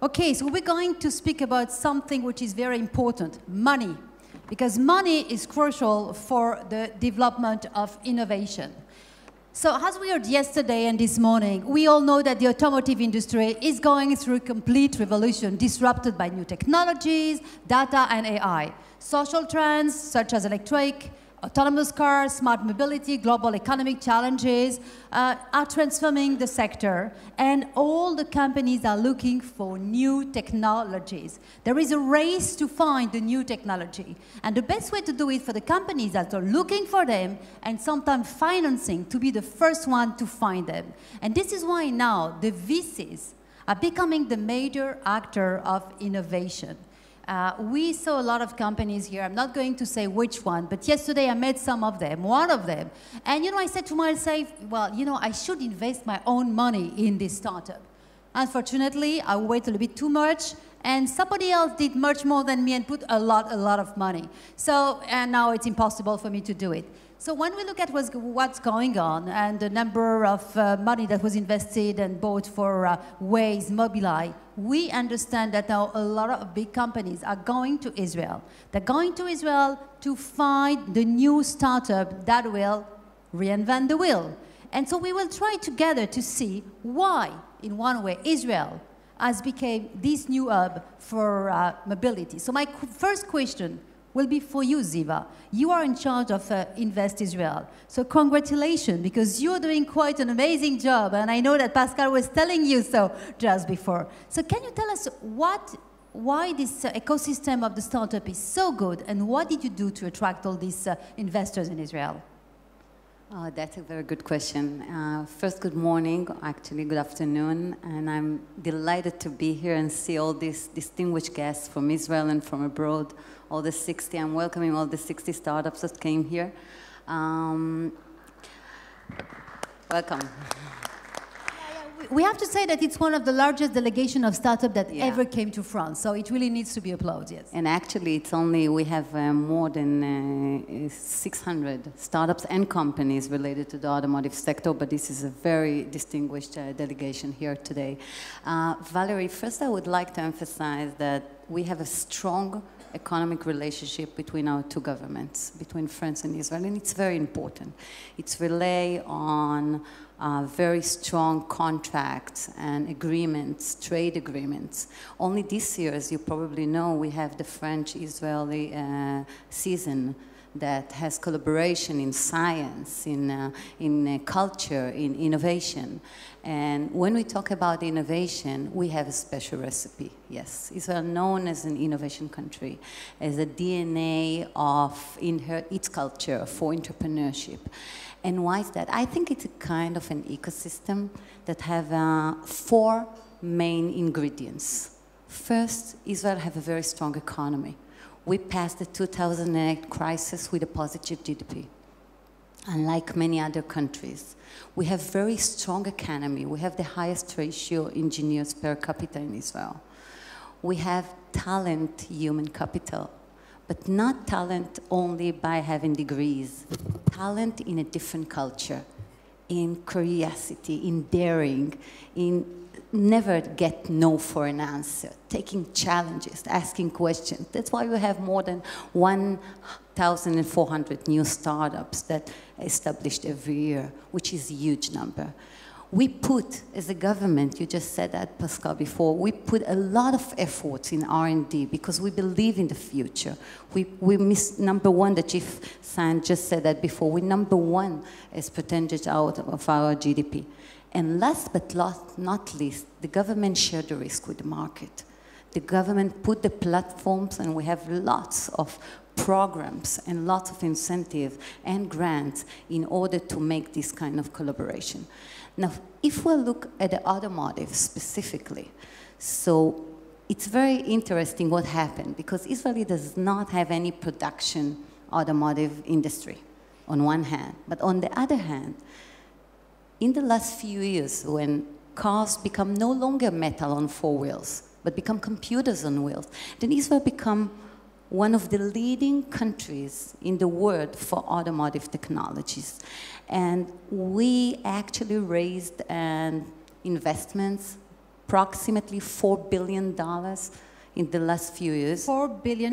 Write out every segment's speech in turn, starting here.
Okay, so we're going to speak about something which is very important, money. Because money is crucial for the development of innovation. So as we heard yesterday and this morning, we all know that the automotive industry is going through a complete revolution, disrupted by new technologies, data and AI. Social trends such as electric, autonomous cars, smart mobility, global economic challenges are transforming the sector, and all the companies are looking for new technologies. There is a race to find the new technology, and the best way to do it for the companies that are looking for them, and sometimes financing, to be the first one to find them. And this is why now the VCs are becoming the major actor of innovation. We saw a lot of companies here. I'm not going to say which one, but yesterday I met some of them, one of them. And, I said to myself, well, I should invest my own money in this startup. Unfortunately, I waited a little bit too much, and somebody else did much more than me and put a lot of money. So, and now it's impossible for me to do it. So when we look at what's going on and the number of money that was invested and bought for Waze, Mobileye, we understand that now a lot of big companies are going to Israel. They're going to Israel to find the new startup that will reinvent the wheel. And so we will try together to see why, in one way, Israel has become this new hub for mobility. So my first question will be for you, Ziva. You are in charge of Invest Israel. So congratulations, because you're doing quite an amazing job, and I know that Pascal was telling you so just before. So can you tell us why this ecosystem of the startup is so good, and what did you do to attract all these investors in Israel? Oh, that's a very good question. First, good morning, actually good afternoon, and I'm delighted to be here and see all these distinguished guests from Israel and from abroad, all the 60, I'm welcoming all the 60 startups that came here. Welcome. We have to say that it's one of the largest delegations of startups that ever came to France, so it really needs to be applauded, yes. And actually, we have more than 600 startups and companies related to the automotive sector, but this is a very distinguished delegation here today. Valerie, first I would like to emphasize that we have a strong economic relationship between our two governments, between France and Israel, and it's very important. It's rely on very strong contracts and agreements, trade agreements. Only this year, as you probably know, we have the French-Israeli season that has collaboration in science, in culture, in innovation. And when we talk about innovation, we have a special recipe, yes. Israel known as an innovation country, as a DNA of its culture for entrepreneurship. And why is that? I think it's a kind of an ecosystem that have 4 main ingredients. First, Israel have a very strong economy. We passed the 2008 crisis with a positive GDP. Unlike many other countries, we have very strong economy. We have the highest ratio of engineers per capita in Israel. We have talent, human capital, but not talent only by having degrees. Talent in a different culture, in curiosity, in daring, in never get no for an answer, taking challenges, asking questions. That's why we have more than 1,400 new startups that are established every year, which is a huge number. We put, as a government, you just said that, Pascal, before, we put a lot of efforts in R&D because we believe in the future. We miss number one, the chief scientist just said that before, we're number one as percentage out of our GDP. And last but not least, the government shared the risk with the market. The government put the platforms, and we have lots of programs and lots of incentives and grants in order to make this kind of collaboration. Now, if we look at the automotive specifically, so it's very interesting what happened, because Israel does not have any production automotive industry on one hand, but on the other hand, in the last few years, when cars become no longer metal on 4 wheels, but become computers on wheels, then Israel become one of the leading countries in the world for automotive technologies. And we actually raised investments, approximately $4 billion in the last few years. $4 billion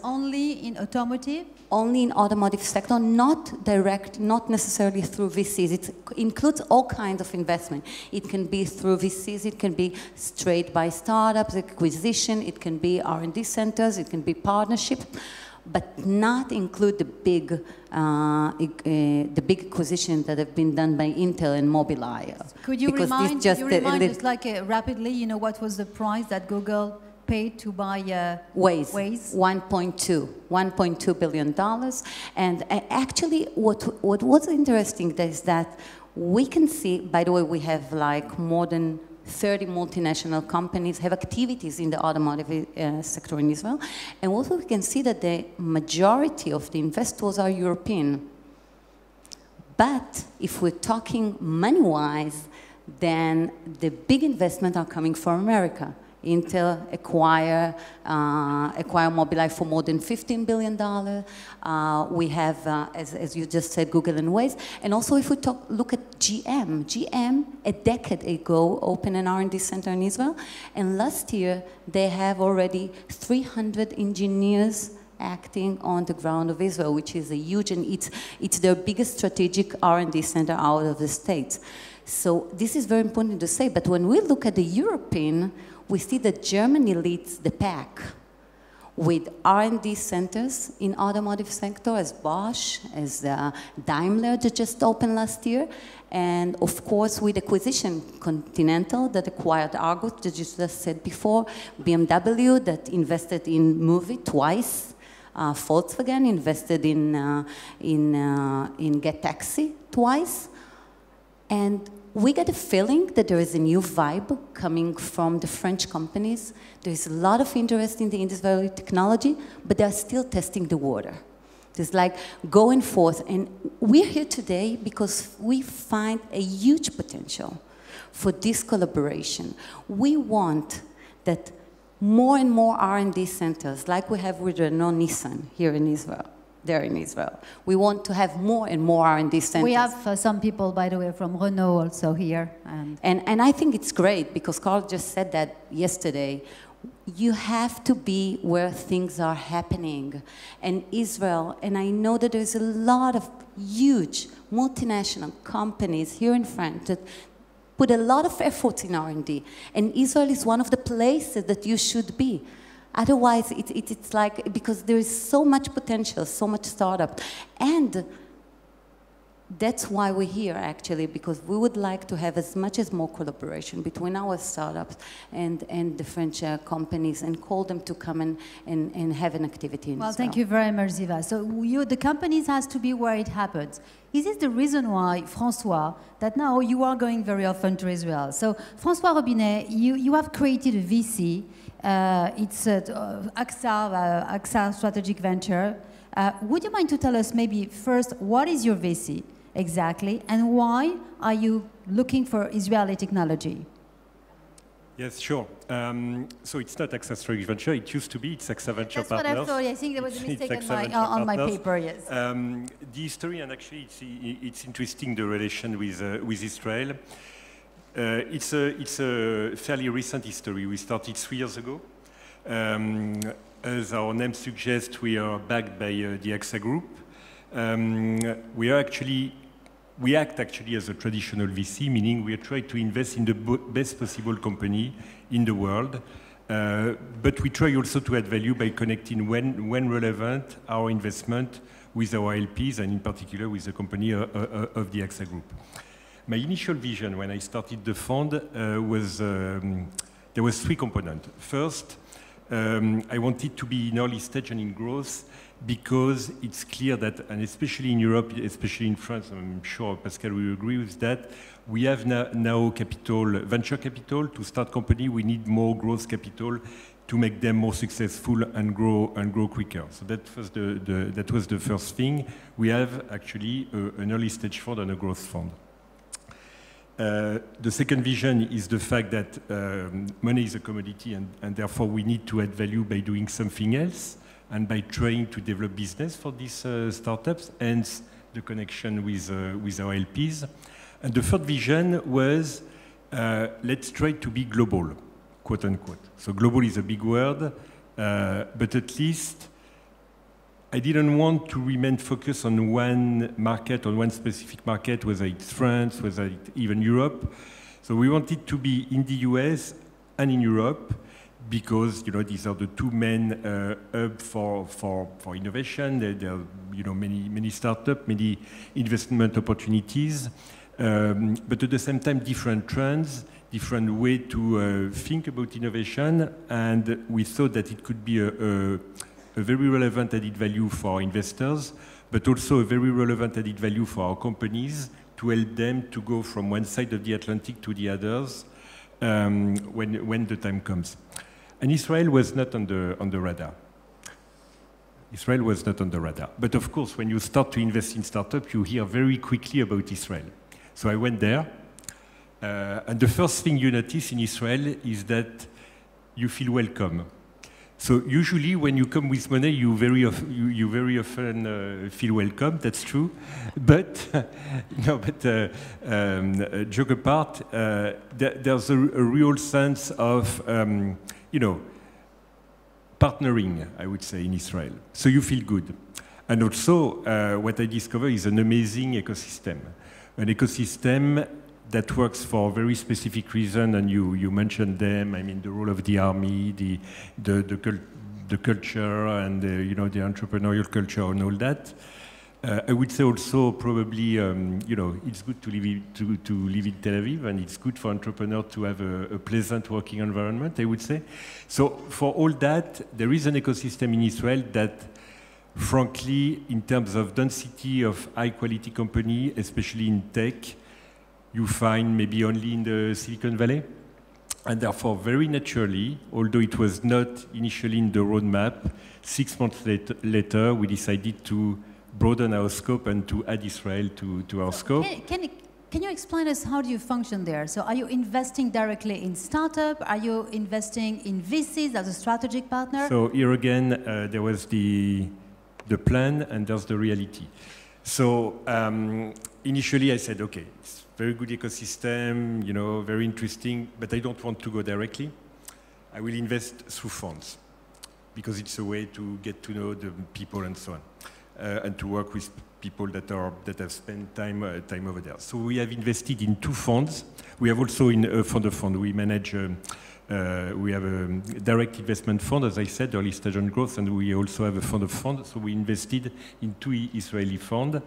only in automotive? Only in automotive sector, not direct, not necessarily through VCs. It includes all kinds of investment. It can be through VCs, it can be straight by startups, acquisition, it can be R&D centers, it can be partnership, but not include the big acquisitions that have been done by Intel and Mobileye. Could you remind us, like rapidly, you know, what was the price that Google paid to buy Waze? $1.2 billion. And actually, what was interesting is that we can see, by the way, we have like more than 30 multinational companies have activities in the automotive sector in Israel. And also we can see that the majority of the investors are European. But if we're talking money-wise, then the big investments are coming from America. Intel acquire Mobileye for more than $15 billion. We have, as you just said, Google and Waze. And also if we look at GM. GM, a decade ago, opened an R&D center in Israel. And last year, they have already 300 engineers acting on the ground of Israel, which is a huge, and it's their biggest strategic R&D center out of the States. So this is very important to say. But when we look at the European, we see that Germany leads the pack with R&D centers in automotive sector as Bosch, as Daimler that just opened last year, and of course with acquisition, Continental that acquired Argus, that you just said before, BMW that invested in Movie twice, Volkswagen invested in Get Taxi twice, and we get a feeling that there is a new vibe coming from the French companies. There is a lot of interest in the Israeli technology, but they are still testing the water. It's like going forth. And we're here today because we find a huge potential for this collaboration. We want that more and more R&D centers, like we have with Renault Nissan here in Israel, there in Israel. We want to have more and more R&D centers. We have some people, by the way, from Renault also here. And I think it's great because Carl just said that yesterday. You have to be where things are happening. And Israel, and I know that there's a lot of huge multinational companies here in France that put a lot of effort in R&D. And Israel is one of the places that you should be. Otherwise, it's like, because there is so much potential, so much startup. And that's why we're here, actually, because we would like to have as much as more collaboration between our startups and the French companies and call them to come and have an activity in Israel. Well, thank you very much, Ziva. So the companies has to be where it happens. Is this the reason why, François, that now you are going very often to Israel? So, François Robinet, you have created a VC. It's AXA Strategic Venture. Would you mind to tell us maybe first, what is your VC exactly, and why are you looking for Israeli technology? Yes, sure. So it's not AXA Strategic Venture. It used to be. It's AXA Venture Partners. That's what I thought. I think there was a mistake on my paper, yes. The history, and actually it's interesting, the relation with Israel. It's a fairly recent history. We started 3 years ago. As our name suggests, we are backed by the AXA Group. We act actually as a traditional VC, meaning we are trying to invest in the best possible company in the world. But we try also to add value by connecting, when relevant, our investment with our LPs, and in particular with the company of the AXA Group. My initial vision when I started the fund was, there was 3 components. First, I wanted to be in early stage and in growth because it's clear that, and especially in Europe, especially in France, I'm sure Pascal will agree with that, we have now capital, venture capital to start company. We need more growth capital to make them more successful and grow quicker. So that was the first thing. We have actually an early stage fund and a growth fund. The second vision is the fact that money is a commodity, and therefore we need to add value by doing something else and by trying to develop business for these startups, hence the connection with our LPs. And the third vision was let's try to be global, quote unquote. So global is a big word, but at least I didn't want to remain focused on one market, on one specific market, whether it's France, whether it's even Europe. So we wanted to be in the US and in Europe, because these are the two main hubs for innovation. There are many startups, many investment opportunities, but at the same time different trends, different way to think about innovation, and we thought that it could be a very relevant added value for investors, but also a very relevant added value for our companies to help them to go from one side of the Atlantic to the others when the time comes. And Israel was not on the radar. Israel was not on the radar. But of course, when you start to invest in startups, you hear very quickly about Israel. So I went there, and the first thing you notice in Israel is that you feel welcome. So usually, when you come with money, you very often feel welcome. That's true, but joke apart, there's a real sense of partnering, I would say, in Israel. So you feel good, and also what I discovered is an amazing ecosystem, an ecosystem that works for a very specific reason, and you mentioned them. I mean, the role of the army, the culture, and the entrepreneurial culture, and all that. I would say also probably, it's good to live in Tel Aviv, and it's good for entrepreneurs to have a pleasant working environment, I would say. So for all that, there is an ecosystem in Israel that, frankly, in terms of density of high-quality company, especially in tech, you find maybe only in the Silicon Valley. And therefore, very naturally, although it was not initially in the roadmap, 6 months later, we decided to broaden our scope and to add Israel to our scope. Can you explain us how do you function there? So are you investing directly in startup? Are you investing in VCs as a strategic partner? So here again, there was the plan and there's the reality. So initially I said, okay, it's very good ecosystem, very interesting, but I don't want to go directly. I will invest through funds because it's a way to get to know the people and so on, and to work with people that have spent time over there. So we have invested in 2 funds. We have also in a fund of fund. We manage. We have a direct investment fund, as I said, early stage and growth, and we also have a fund of funds. So we invested in 2 Israeli funds.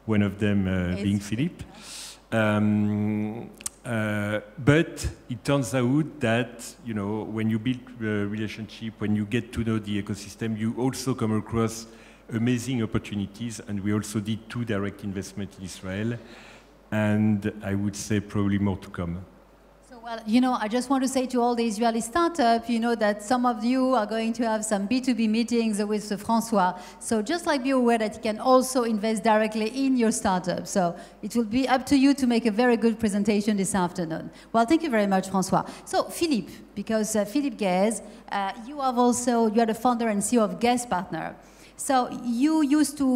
One of them being Philippe. But it turns out that when you build a relationship, when you get to know the ecosystem, you also come across amazing opportunities, and we also did 2 direct investments in Israel, and I would say probably more to come. Well, I just want to say to all the Israeli startups, that some of you are going to have some B2B meetings with François. So just be aware that you can also invest directly in your startup. So it will be up to you to make a very good presentation this afternoon. Well, thank you very much, François. So Philippe, because Philippe Guez, you are the founder and CEO of Guez Partner. So you used to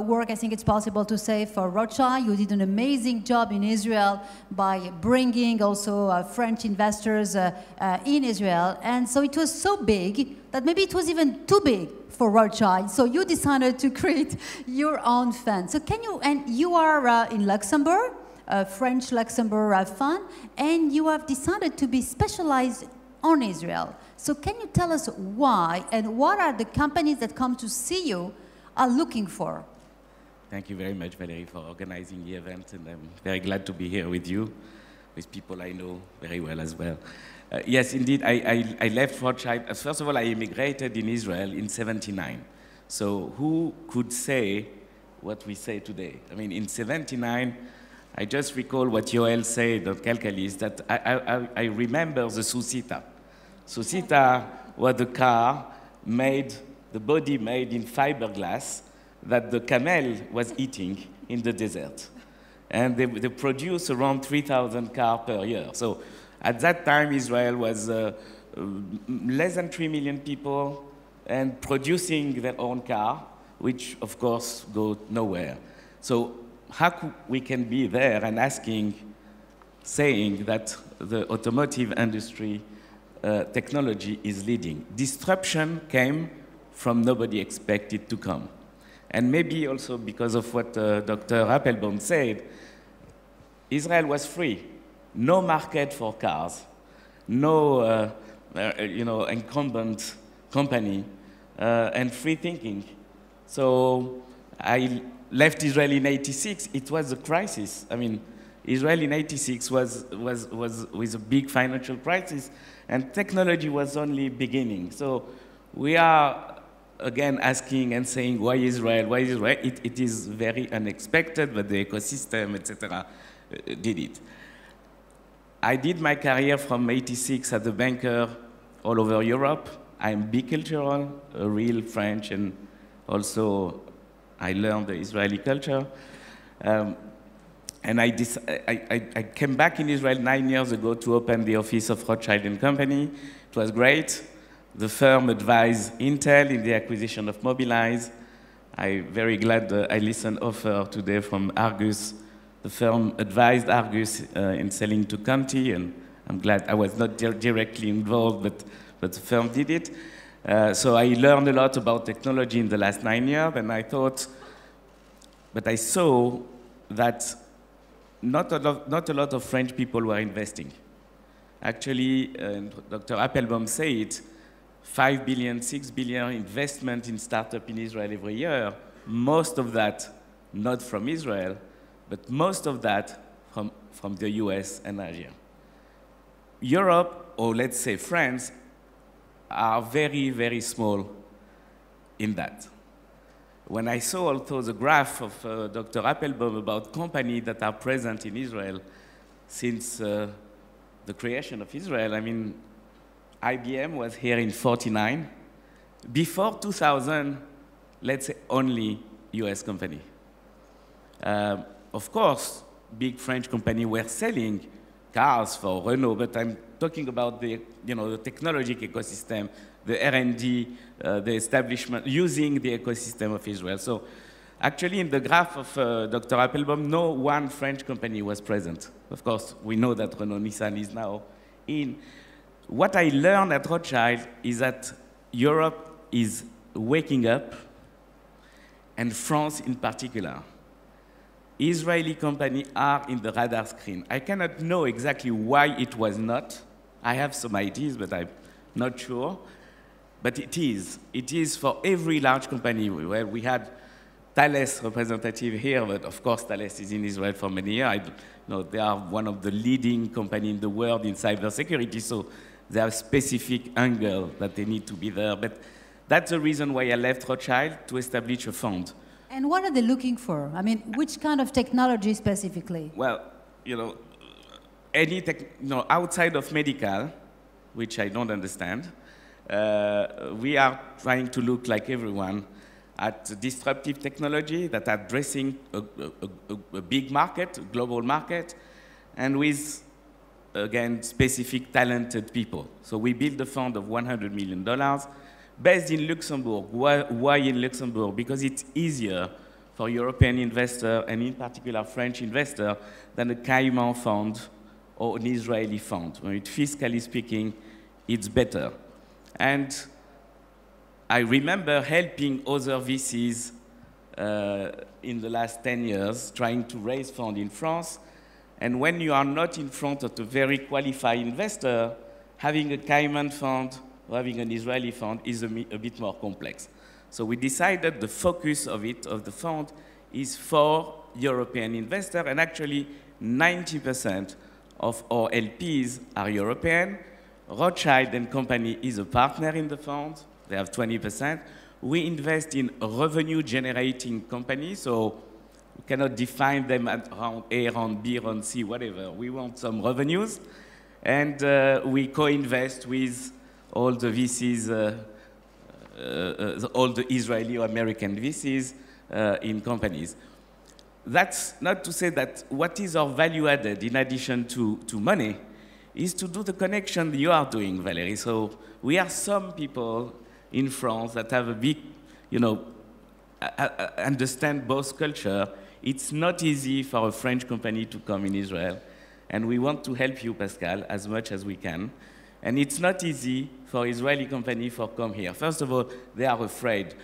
work, I think it's possible to say, for Rothschild. You did an amazing job in Israel by bringing also French investors in Israel. And so it was so big that maybe it was even too big for Rothschild. So you decided to create your own fund. So and you are in Luxembourg, French Luxembourg fund, and you have decided to be specialized on Israel. So can you tell us why, and what are the companies that come to see you are looking for? Thank you very much, Valérie, for organizing the event, and I'm very glad to be here with you, with people I know very well as well. Yes, indeed, I left Rothschild. First of all, I immigrated in Israel in '79. So who could say what we say today? I mean, in '79, I just recall what Yoel said on Kälkälist, that I remember the Susita. Susita was the car the body made in fiberglass that the camel was eating in the desert. And they produce around 3,000 cars per year. So at that time, Israel was less than 3 million people and producing their own car, which of course go nowhere. So how we can be there and asking saying that the automotive industry technology is leading. Disruption came from nobody expected to come. And maybe also because of what Dr. Appelbaum said, Israel was free. No market for cars, no incumbent company, and free thinking. So I left Israel in '86. It was a crisis. I mean, Israel in '86 was with a big financial crisis, and technology was only beginning. So we are again asking and saying, why Israel? Why Israel? It is very unexpected, but the ecosystem, etc., did it. I did my career from '86 as a banker all over Europe. I'm bicultural, a real French, and also I learned the Israeli culture. And I came back in Israel 9 years ago to open the office of Rothschild & Company. It was great. The firm advised Intel in the acquisition of Mobilize. I'm very glad I listened offer today from Argus. The firm advised Argus in selling to Conti, and I'm glad I was not directly involved, but the firm did it. So I learned a lot about technology in the last 9 years, and I thought, but I saw that not a lot of French people were investing. Actually, Dr. Appelbaum said, 5 billion, 6 billion investment in startup in Israel every year, most of that not from Israel, but most of that from the US and Asia. Europe, or let's say France, are very, very small in that. When I saw also the graph of Dr. Appelbaum about companies that are present in Israel since the creation of Israel, I mean, IBM was here in '49. Before 2000, let's say only US company. Of course, big French companies were selling cars for Renault, but I'm talking about the technological ecosystem, the R&D, the establishment, using the ecosystem of Israel. So actually, in the graph of Dr. Appelbaum, no one French company was present. Of course, we know that Renault Nissan is now in. What I learned at Rothschild is that Europe is waking up, and France in particular. Israeli companies are in the radar screen. I cannot know exactly why it was not. I have some ideas, but I'm not sure. But it is. It is for every large company. Where we had Thales representative here, but of course Thales is in Israel for many years. They are one of the leading companies in the world in cybersecurity, so they have a specific angle that they need to be there. But that's the reason why I left Rothschild, to establish a fund. And what are they looking for? I mean, which kind of technology specifically? Well, any outside of medical, which I don't understand, we are trying to look like everyone at disruptive technology that are addressing a big market, a global market, and with, again, specific talented people. So we built a fund of $100 million based in Luxembourg. Why in Luxembourg? Because it's easier for European investor, and in particular French investor, than a Cayman fund or an Israeli fund. When it, fiscally speaking, it's better. And I remember helping other VCs in the last 10 years, trying to raise funds in France. And when you are not in front of a very qualified investor, having a Cayman fund or having an Israeli fund is a bit more complex. So we decided the focus of the fund is for European investors, and actually 90% of our LPs are European. Rothschild & Company is a partner in the fund. They have 20%. We invest in revenue-generating companies, so we cannot define them at round A, round B, round C, whatever. We want some revenues, and we co-invest with all the VCs, all the Israeli or American VCs in companies. That's not to say that what is our value added in addition to money is to do the connection you are doing, Valérie. So we are some people in France that have a big, understand both culture. It's not easy for a French company to come in Israel. And we want to help you, Pascal, as much as we can. And it's not easy for Israeli companies to come here. First of all, they are afraid.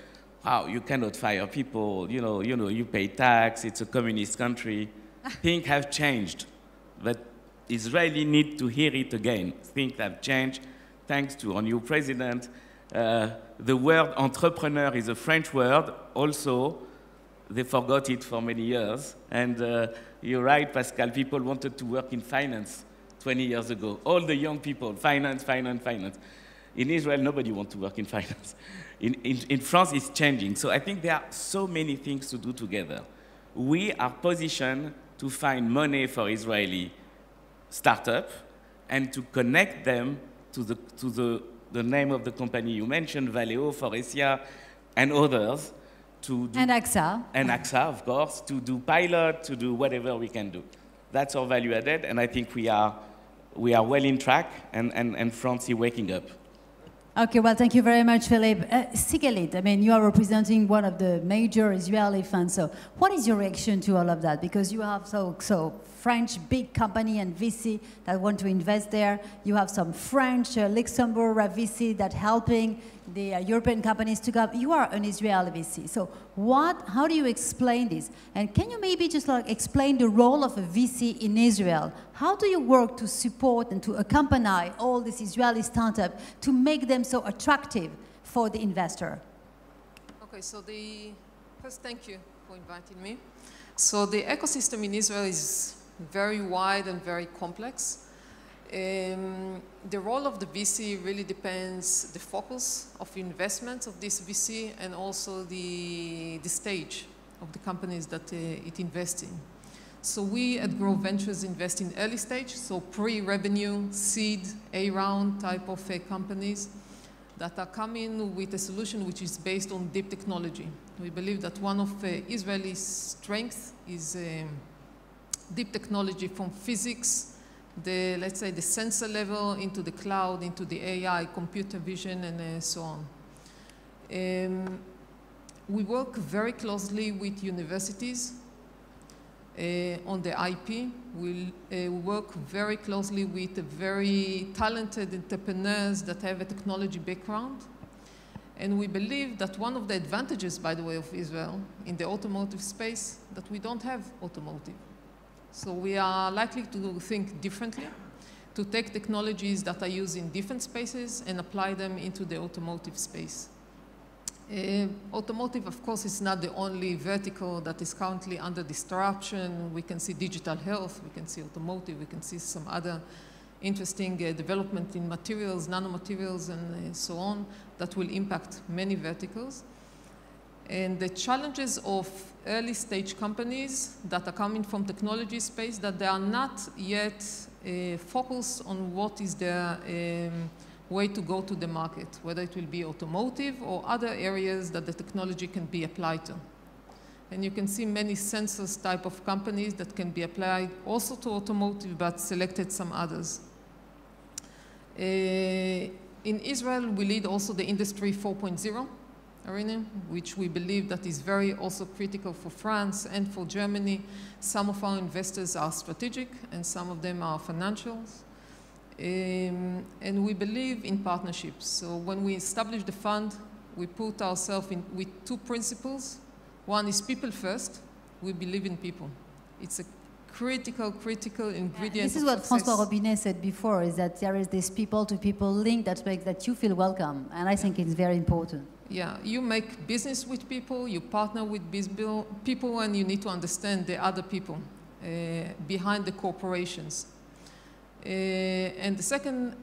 Wow, you cannot fire people. You pay tax. It's a communist country. Things have changed. But Israelis need to hear it again. Things have changed thanks to our new president. The word entrepreneur is a French word. Also, they forgot it for many years. And you're right, Pascal, people wanted to work in finance 20 years ago. All the young people, finance, finance, finance. In Israel, nobody wants to work in finance. In France, it's changing. So I think there are so many things to do together. We are positioned to find money for Israeli startup and to connect them to the name of the company you mentioned, Valeo, Forestia, and others. And AXA. And AXA, of course, to do pilot, to do whatever we can do. That's our value added, and I think we are well in track, and France is waking up. Okay, well, thank you very much, Philippe. Sigalit, I mean, you are representing one of the major Israeli funds, so what is your reaction to all of that? Because you have so French big company and VC that want to invest there. You have some French Luxembourg VC that helping the European companies to come. You are an Israeli VC. So how do you explain this? And can you maybe just explain the role of a VC in Israel? How do you work to support and to accompany all these Israeli startups to make them so attractive for the investor? Okay, so first, thank you for inviting me. So the ecosystem in Israel is very wide and very complex. The role of the VC really depends the focus of investment of this VC and also the stage of the companies that it invests in. So we at Grow Ventures invest in early stage, so pre-revenue, seed, A-round type of companies that are coming with a solution which is based on deep technology. We believe that one of Israeli strengths is deep technology from physics, let's say the sensor level, into the cloud, into the AI, computer vision, and so on. We work very closely with universities on the IP. We work very closely with very talented entrepreneurs that have a technology background. And we believe that one of the advantages, by the way, of Israel in the automotive space, that we don't have automotive. So we are likely to think differently, to take technologies that are used in different spaces and apply them into the automotive space. Automotive, of course, is not the only vertical that is currently under disruption. We can see digital health, we can see automotive, we can see some other interesting development in materials, nanomaterials, and so on, that will impact many verticals. And the challenges of early stage companies that are coming from technology space, that they are not yet focused on what is their way to go to the market, whether it will be automotive or other areas that the technology can be applied to. And you can see many sensors type of companies that can be applied also to automotive, but selected some others. In Israel, we lead also the Industry 4.0 arena, which we believe that is very also critical for France and for Germany. Some of our investors are strategic and some of them are financials. And we believe in partnerships. So when we established the fund, we put ourselves in with two principles. One is people first. We believe in people. It's a critical ingredient. This is what François Robinet said before, is that there is this people-to-people link that makes that you feel welcome. And I think it's very important. Yeah, you make business with people, you partner with people, and you need to understand the other people behind the corporations. And the second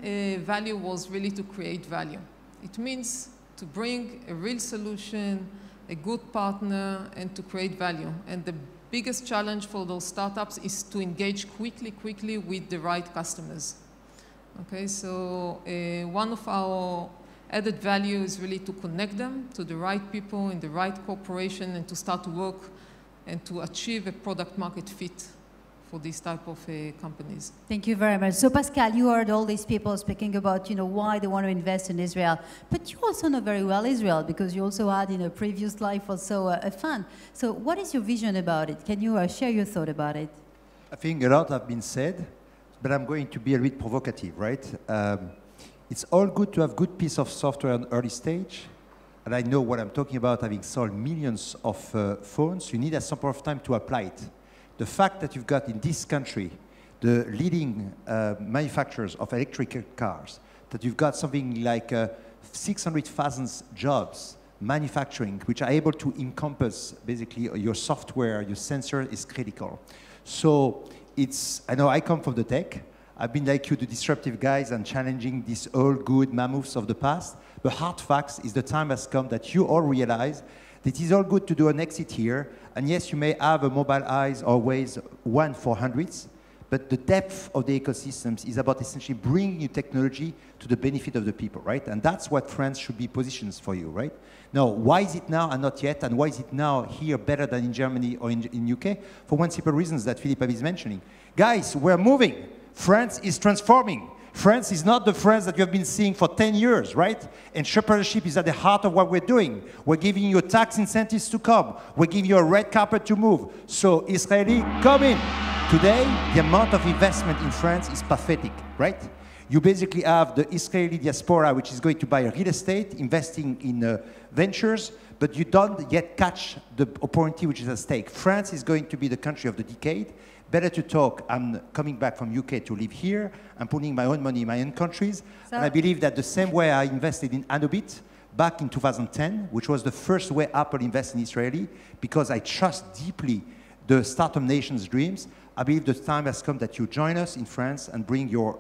value was really to create value. It means to bring a real solution, a good partner, and to create value. And the biggest challenge for those startups is to engage quickly with the right customers. Okay, so one of our added value is really to connect them to the right people in the right corporation and to start to work and to achieve a product market fit for these type of companies. Thank you very much. So Pascal, you heard all these people speaking about, why they want to invest in Israel, but you also know very well Israel because you also had in a previous life also a fund. So what is your vision about it? Can you share your thought about it? I think a lot have been said. but I'm going to be a bit provocative, right? It's all good to have good piece of software on early stage, and I know what I'm talking about, having sold millions of phones. You need at some point of time to apply it. The fact that you've got in this country the leading manufacturers of electric cars, that you've got something like 600,000 jobs manufacturing, which are able to encompass basically your software, your sensor, is critical. So I know I come from the tech. I've been like you, the disruptive guys, and challenging these old good mammoths of the past. The hard facts is the time has come that you all realize that it is all good to do an exit here. And yes, you may have a mobile eyes or Waze 1/400, but the depth of the ecosystems is about essentially bringing new technology to the benefit of the people, right? And that's what France should be positioned for you, right? Now, why is it now and not yet? And why is it now here better than in Germany or in UK? For one simple reason that Philippe is mentioning. Guys, we're moving. France is transforming. France is not the France that you have been seeing for 10 years, right? Entrepreneurship is at the heart of what we're doing. We're giving you tax incentives to come. We're giving you a red carpet to move. So Israeli, come in. Today, the amount of investment in France is pathetic, right? You basically have the Israeli diaspora, which is going to buy real estate, investing in ventures, but you don't yet catch the opportunity which is at stake. France is going to be the country of the decade. Better to talk. I'm coming back from UK to live here. I'm putting my own money in my own countries. And I believe that the same way I invested in Anobit back in 2010, which was the first way Apple invested in Israeli, because I trust deeply the startup nation's dreams, I believe the time has come that you join us in France and bring your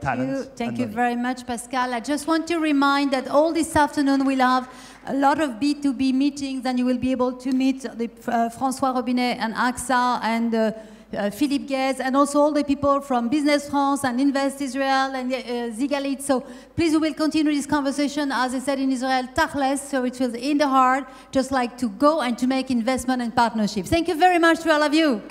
talents. Thank you very much, Pascal. I just want to remind that all this afternoon we'll have a lot of B2B meetings, and you will be able to meet the, François Robinet and AXA and Philippe Guez, and also all the people from Business France and Invest Israel and Zigalit. So please, we will continue this conversation, as I said in Israel, tachles, so it feels in the heart, just like to go and to make investment and partnership. Thank you very much to all of you.